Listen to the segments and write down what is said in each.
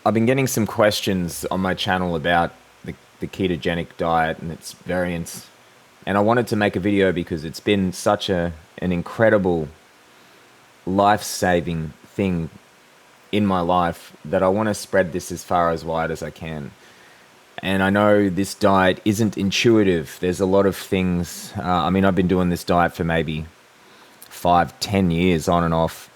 I've been getting some questions on my channel about the ketogenic diet and its variants, and I wanted to make a video because it's been such an incredible life-saving thing in my life that I want to spread this as far as wide as I can. And I know this diet isn't intuitive. There's a lot of things. I've been doing this diet for maybe 5, 10 years on and off,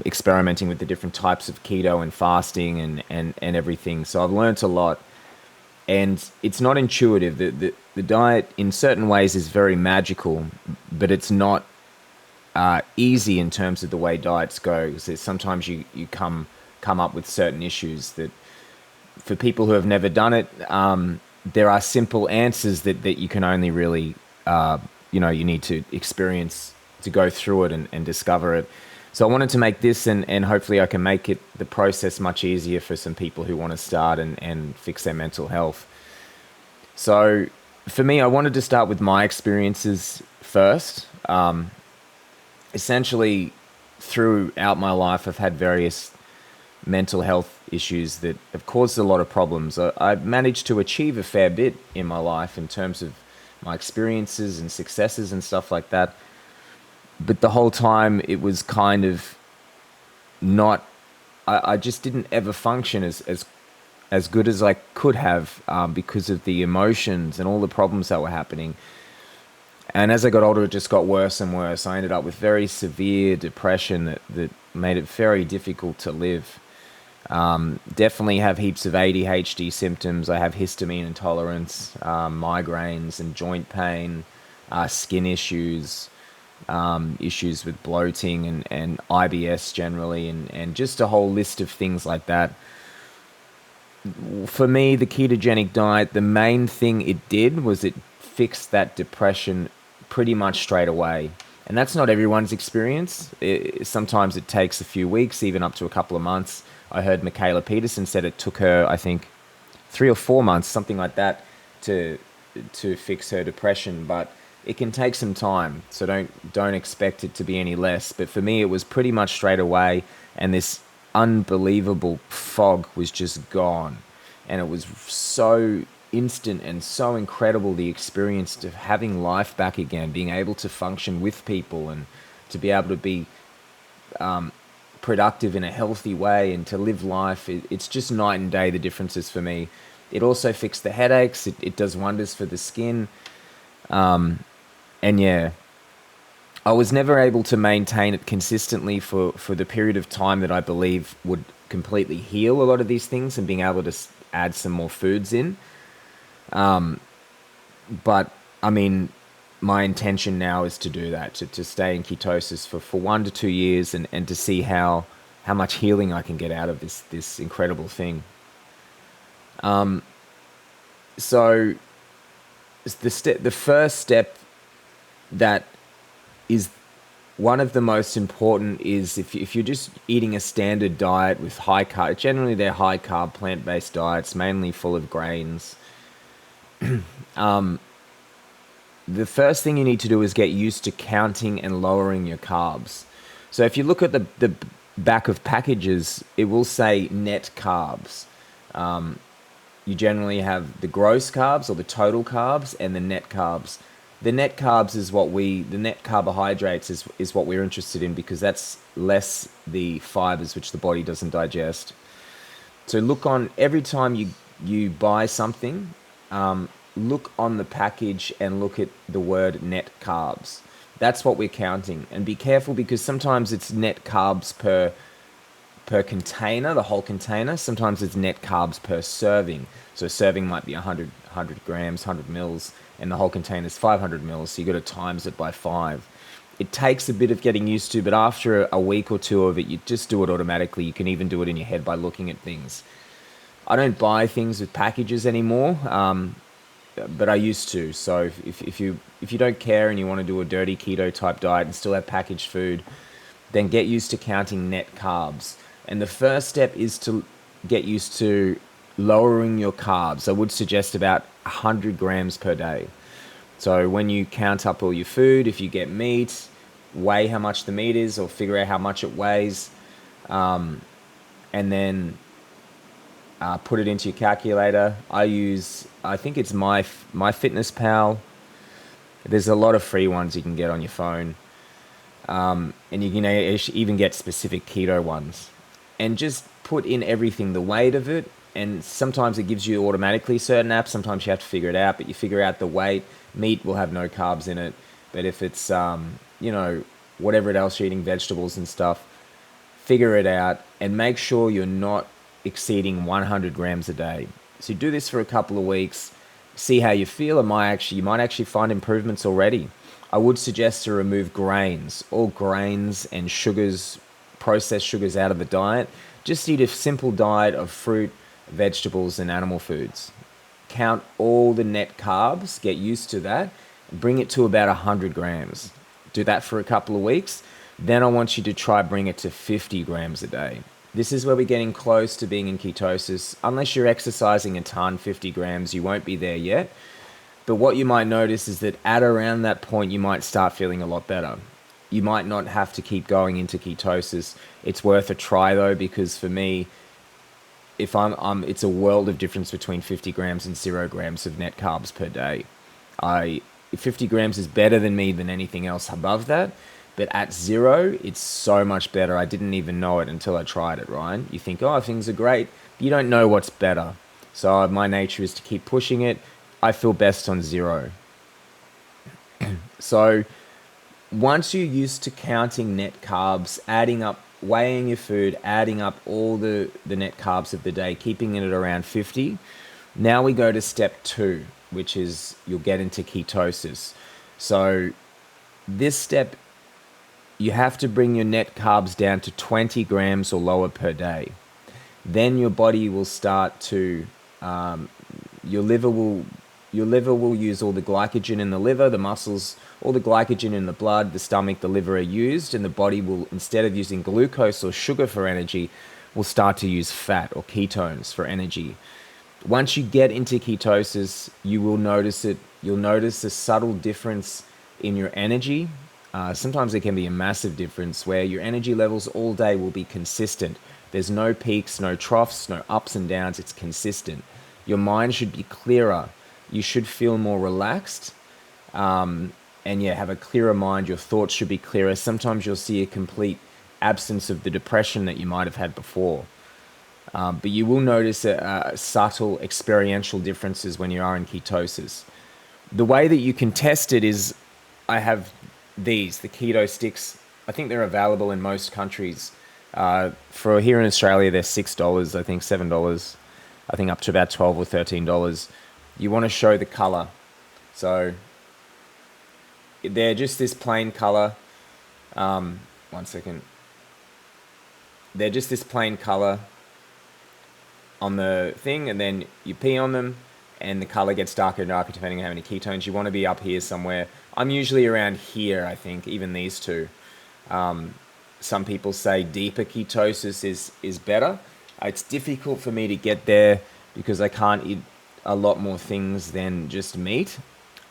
experimenting with the different types of keto and fasting and everything. So I've learnt a lot. And it's not intuitive. The diet, in certain ways, is very magical, but it's not easy in terms of the way diets go. So sometimes you come up with certain issues that, for people who have never done it, there are simple answers that you can only really, you need to experience to go through it and discover it. So I wanted to make this, and hopefully I can make the process much easier for some people who want to start and fix their mental health. So for me, I wanted to start with my experiences first. Essentially, throughout my life, I've had various mental health issues that have caused a lot of problems. I've managed to achieve a fair bit in my life in terms of my experiences and successes and stuff like that. But the whole time it was kind of not, I just didn't ever function as good as I could have, because of the emotions and all the problems that were happening. And as I got older, it just got worse and worse. I ended up with very severe depression that made it very difficult to live. Definitely have heaps of ADHD symptoms. I have histamine intolerance, migraines and joint pain, skin issues, issues with bloating and IBS generally, and just a whole list of things like that. For me, the ketogenic diet, the main thing it did was it fixed that depression pretty much straight away. And that's not everyone's experience. Sometimes it takes a few weeks, even up to a couple of months. I heard Michaela Peterson said it took her, I think, 3 or 4 months, something like that, to fix her depression. But it can take some time, so don't expect it to be any less. But for me, it was pretty much straight away, and this unbelievable fog was just gone. And it was so instant and so incredible, the experience of having life back again, being able to function with people and to be able to be productive in a healthy way and to live life. It's just night and day, the differences for me. It also fixed the headaches. It does wonders for the skin. And yeah, I was never able to maintain it consistently for the period of time that I believe would completely heal a lot of these things, and being able to add some more foods in. But I mean, my intention now is to do that, to stay in ketosis for 1 to 2 years and to see how much healing I can get out of this incredible thing. So the first step that is one of the most important is if you're just eating a standard diet with high carb, generally they're high carb plant-based diets, mainly full of grains. The first thing you need to do is get used to counting and lowering your carbs. So if you look at the back of packages, it will say net carbs. You generally have the gross carbs or the total carbs and the net carbs. The net carbs is the net carbohydrates is what we're interested in, because that's less the fibers which the body doesn't digest. So look on, every time you buy something, look on the package and look at the word net carbs. That's what we're counting. And be careful, because sometimes it's net carbs per container, the whole container. Sometimes it's net carbs per serving. So a serving might be 100 grams, 100 mils, and the whole container is 500 mils. So you got to times it by 5. It takes a bit of getting used to, but after a week or two of it, you just do it automatically. You can even do it in your head by looking at things. I don't buy things with packages anymore, but I used to. So if you don't care and you want to do a dirty keto type diet and still have packaged food, then get used to counting net carbs. And the first step is to get used to lowering your carbs. I would suggest about 100 grams per day. So when you count up all your food, if you get meat, weigh how much the meat is or figure out how much it weighs. And then Put it into your calculator. I think it's my Fitness Pal. There's a lot of free ones you can get on your phone, and you can even get specific keto ones. And just put in everything, the weight of it, and sometimes it gives you automatically certain apps. Sometimes you have to figure it out, but you figure out the weight. Meat will have no carbs in it, but if it's whatever else you're eating, vegetables and stuff, figure it out and make sure you're not exceeding 100 grams a day. So you do this for a couple of weeks, see how you feel. You might actually find improvements already. I would suggest to remove grains, all grains and sugars, processed sugars out of the diet. Just eat a simple diet of fruit, vegetables, and animal foods. Count all the net carbs, get used to that, bring it to about 100 grams. Do that for a couple of weeks. Then I want you to try bring it to 50 grams a day. This is where we're getting close to being in ketosis. Unless you're exercising a ton, 50 grams, you won't be there yet. But what you might notice is that at around that point, you might start feeling a lot better. You might not have to keep going into ketosis. It's worth a try though, because for me, if it's a world of difference between 50 grams and 0 grams of net carbs per day. 50 grams is better than anything else above that. But at 0, it's so much better. I didn't even know it until I tried it, Ryan. You think, oh, things are great. But you don't know what's better. So my nature is to keep pushing it. I feel best on 0. So once you're used to counting net carbs, adding up, weighing your food, adding up all the net carbs of the day, keeping it at around 50, now we go to step 2, which is you'll get into ketosis. So this step, you have to bring your net carbs down to 20 grams or lower per day. Then your body will start to, your liver will use all the glycogen in the liver, the muscles, all the glycogen in the blood, the stomach, the liver are used, and the body will, instead of using glucose or sugar for energy, will start to use fat or ketones for energy. Once you get into ketosis, you will notice it. You'll notice a subtle difference in your energy. Sometimes it can be a massive difference where your energy levels all day will be consistent. There's no peaks, no troughs, no ups and downs. It's consistent. Your mind should be clearer. You should feel more relaxed. And have a clearer mind. Your thoughts should be clearer. Sometimes you'll see a complete absence of the depression that you might have had before. But you will notice subtle experiential differences when you are in ketosis. The way that you can test it is, I have the keto sticks. I think they're available in most countries. For here in Australia, they're $6, I think $7, I think up to about $12 or $13. You want to show the color. So they're just this plain color. 1 second. They're just this plain color on the thing, and then you pee on them, and the color gets darker and darker depending on how many ketones. You want to be up here somewhere. I'm usually around here, I think, even these two. Some people say deeper ketosis is better. It's difficult for me to get there because I can't eat a lot more things than just meat,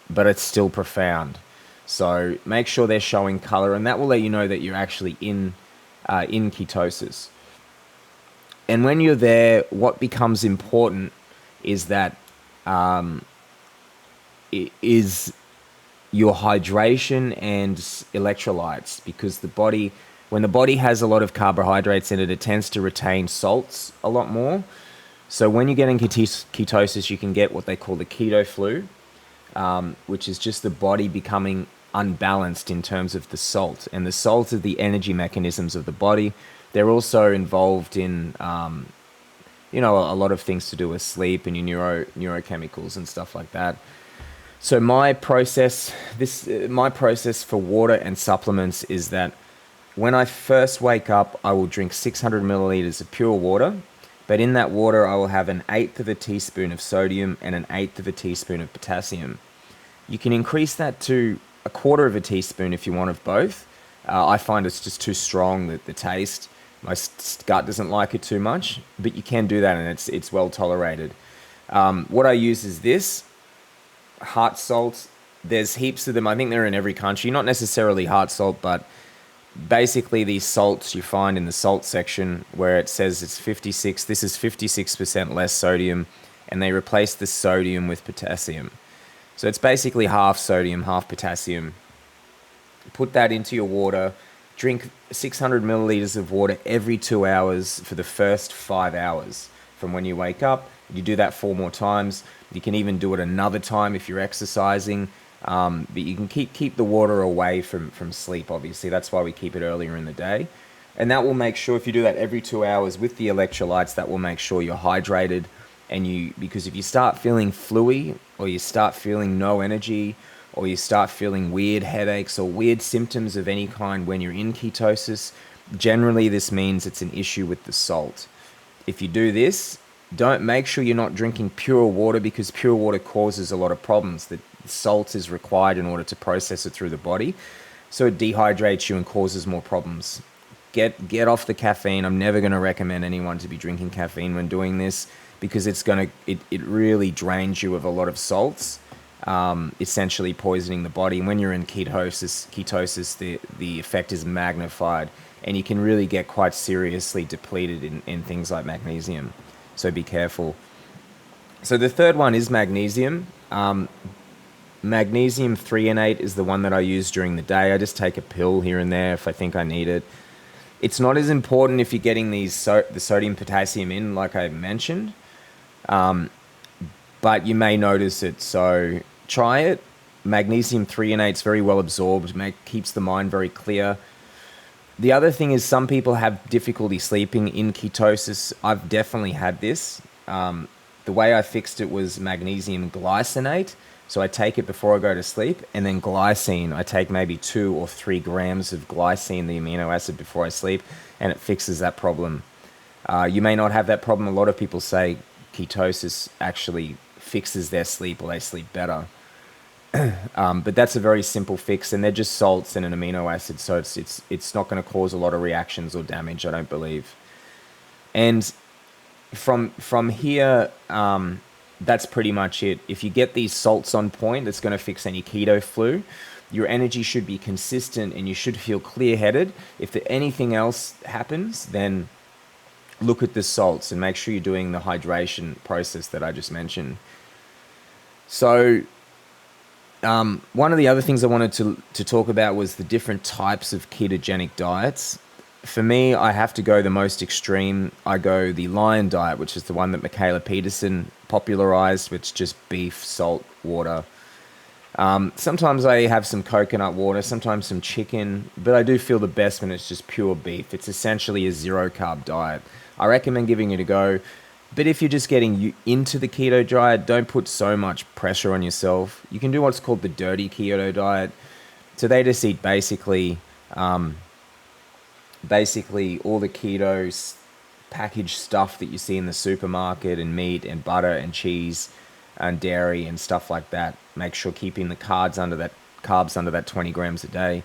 but it's still profound. So make sure they're showing color, and that will let you know that you're actually in ketosis. And when you're there, what becomes important is that it is your hydration and electrolytes, because when the body has a lot of carbohydrates in it, it tends to retain salts a lot more. So when you get in ketosis, you can get what they call the keto flu, which is just the body becoming unbalanced in terms of the salt. And the salt are the energy mechanisms of the body. They're also involved in, a lot of things to do with sleep and your neurochemicals and stuff like that. So my process for water and supplements is that when I first wake up, I will drink 600 milliliters of pure water. But in that water, I will have 1/8 of a teaspoon of sodium and 1/8 of a teaspoon of potassium. You can increase that to 1/4 of a teaspoon if you want of both. I find it's just too strong, the taste. My gut doesn't like it too much, but you can do that, and it's well tolerated. What I use is this heart salt. There's heaps of them. I think they're in every country. Not necessarily heart salt, but basically these salts you find in the salt section where it says it's 56, this is 56% less sodium, and they replace the sodium with potassium. So it's basically half sodium, half potassium. Put that into your water. Drink 600 milliliters of water every 2 hours for the first 5 hours from when you wake up. You do that 4 more times. You can even do it another time if you're exercising. But you can keep the water away from sleep, obviously. That's why we keep it earlier in the day. And that will make sure, if you do that every 2 hours with the electrolytes, that will make sure you're hydrated. Because if you start feeling fluey, or you start feeling no energy, or you start feeling weird headaches or weird symptoms of any kind when you're in ketosis, generally this means it's an issue with the salt. If you do this, don't make sure you're not drinking pure water, because pure water causes a lot of problems. The salt is required in order to process it through the body, so it dehydrates you and causes more problems. Get off the caffeine. I'm never going to recommend anyone to be drinking caffeine when doing this, because it really drains you of a lot of salts, essentially poisoning the body. And when you're in ketosis, the effect is magnified, and you can really get quite seriously depleted in things like magnesium. So be careful. So the third one is magnesium. Magnesium threonate is the one that I use during the day. I just take a pill here and there if I think I need it. It's not as important if you're getting the sodium potassium in, like I mentioned, but you may notice it. So try it. Magnesium threonate is very well absorbed, keeps the mind very clear. The other thing is, some people have difficulty sleeping in ketosis. I've definitely had this. The way I fixed it was magnesium glycinate. So I take it before I go to sleep, and then glycine. I take maybe 2 or 3 grams of glycine, the amino acid, before I sleep, and it fixes that problem. You may not have that problem. A lot of people say ketosis actually fixes their sleep, or they sleep better. But that's a very simple fix, and they're just salts and an amino acid, so it's not going to cause a lot of reactions or damage, I don't believe. And from here, that's pretty much it. If you get these salts on point, it's going to fix any keto flu. Your energy should be consistent, and you should feel clear-headed. If anything else happens, then look at the salts and make sure you're doing the hydration process that I just mentioned. So one of the other things I wanted to talk about was the different types of ketogenic diets. For me, I have to go the most extreme. I go the lion diet, which is the one that Michaela Peterson popularized, which is just beef, salt, water. Sometimes I have some coconut water, sometimes some chicken, but I do feel the best when it's just pure beef. It's essentially a zero-carb diet. I recommend giving it a go. But if you're just getting into the keto diet, don't put so much pressure on yourself. You can do what's called the dirty keto diet. So they just eat basically all the keto packaged stuff that you see in the supermarket, and meat and butter and cheese and dairy and stuff like that. Make sure keeping the carbs under that 20 grams a day.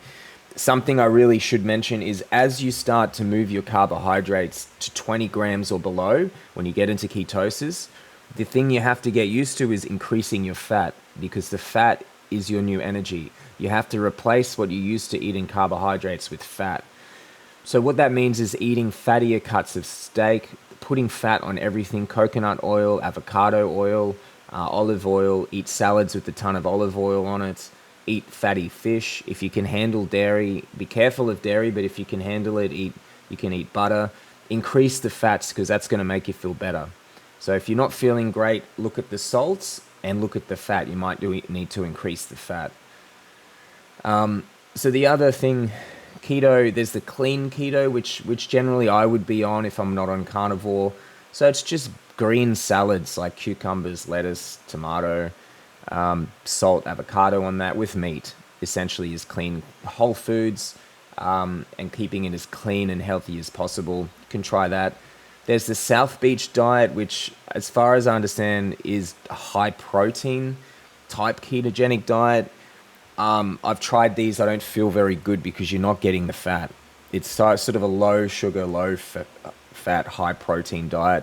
Something I really should mention is, as you start to move your carbohydrates to 20 grams or below, when you get into ketosis, the thing you have to get used to is increasing your fat, because the fat is your new energy. You have to replace what you used to eat in carbohydrates with fat. So what that means is eating fattier cuts of steak, putting fat on everything: coconut oil, avocado oil, olive oil. Eat salads with a ton of olive oil on it. Eat fatty fish. If you can handle dairy, be careful of dairy, but if you can handle it, you can eat butter. Increase the fats, because that's going to make you feel better. So if you're not feeling great, look at the salts and look at the fat. You might need to increase the fat. So the other thing, keto, there's the clean keto, which generally I would be on if I'm not on carnivore. So it's just green salads like cucumbers, lettuce, tomato, salt, avocado on that, with meat. Essentially is clean whole foods, and keeping it as clean and healthy as possible. You can try that. There's the South Beach diet, which, as far as I understand, is a high protein type ketogenic diet. I've tried these. I don't feel very good, because you're not getting the fat. It's sort of a low sugar, low fat, high protein diet.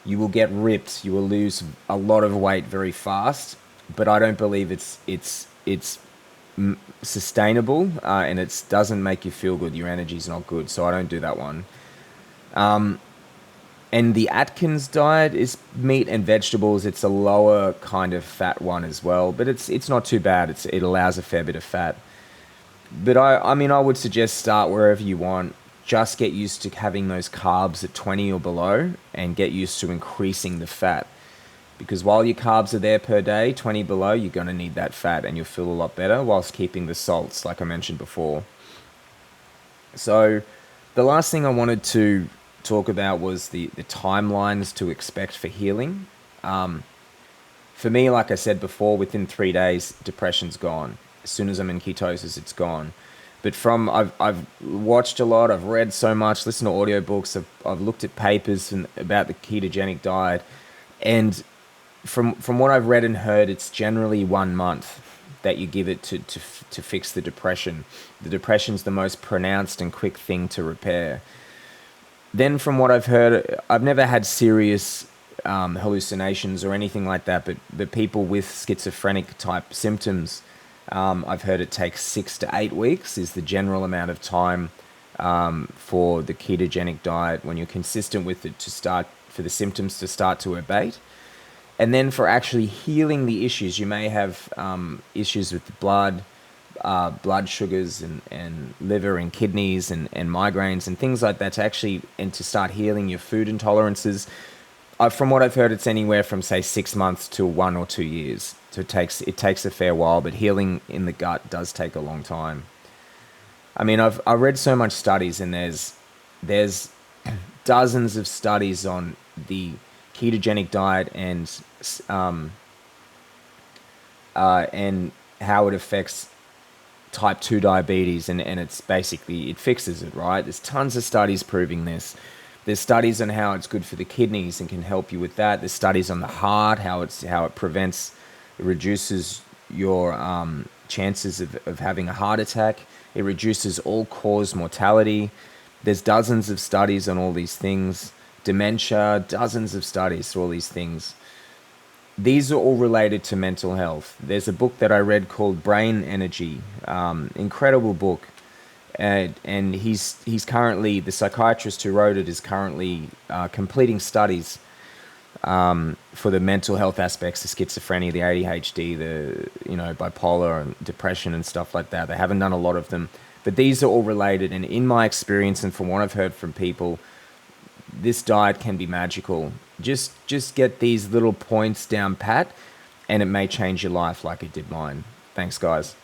You will get ripped. You will lose a lot of weight very fast. But I don't believe it's sustainable, and it doesn't make you feel good. Your energy's not good, so I don't do that one. And the Atkins diet is meat and vegetables. It's a lower kind of fat one as well, but it's not too bad. It allows a fair bit of fat. But I mean, I would suggest start wherever you want. Just get used to having those carbs at 20 or below, and get used to increasing the fat. Because while your carbs are there per day, 20 below, you're going to need that fat, and you'll feel a lot better whilst keeping the salts, like I mentioned before. So the last thing I wanted to talk about was the timelines to expect for healing. For me, like I said before, within 3 days, depression's gone. As soon as I'm in ketosis, it's gone. But I've watched a lot, I've read so much, listened to audiobooks, I've looked at papers about the ketogenic diet, and from what I've read and heard, it's generally 1 month that you give it to fix the depression. The depression's the most pronounced and quick thing to repair. Then from what I've heard, I've never had serious hallucinations or anything like that, but the people with schizophrenic type symptoms, I've heard it takes 6 to 8 weeks is the general amount of time for the ketogenic diet when you're consistent with it for the symptoms to start to abate. And then for actually healing the issues, you may have issues with the blood sugars and liver and kidneys and migraines and things like that to start healing your food intolerances. From what I've heard, it's anywhere from say 6 months to 1 or 2 years. So it takes a fair while, but healing in the gut does take a long time. I mean, I've read so much studies, and there's dozens of studies on the ketogenic diet and how it affects type 2 diabetes, and it's basically, it fixes it, right? There's tons of studies proving this. There's studies on how it's good for the kidneys and can help you with that. There's studies on the heart, how it reduces your chances of having a heart attack. It reduces all-cause mortality. There's dozens of studies on all these things. Dementia, dozens of studies for all these things. These are all related to mental health. There's a book that I read called Brain Energy, incredible book. And he's currently, the psychiatrist who wrote it is currently completing studies for the mental health aspects, the schizophrenia, the ADHD, the bipolar and depression and stuff like that. They haven't done a lot of them, but these are all related. And in my experience and from what I've heard from people, this diet can be magical. Just get these little points down pat, and it may change your life like it did mine. Thanks, guys.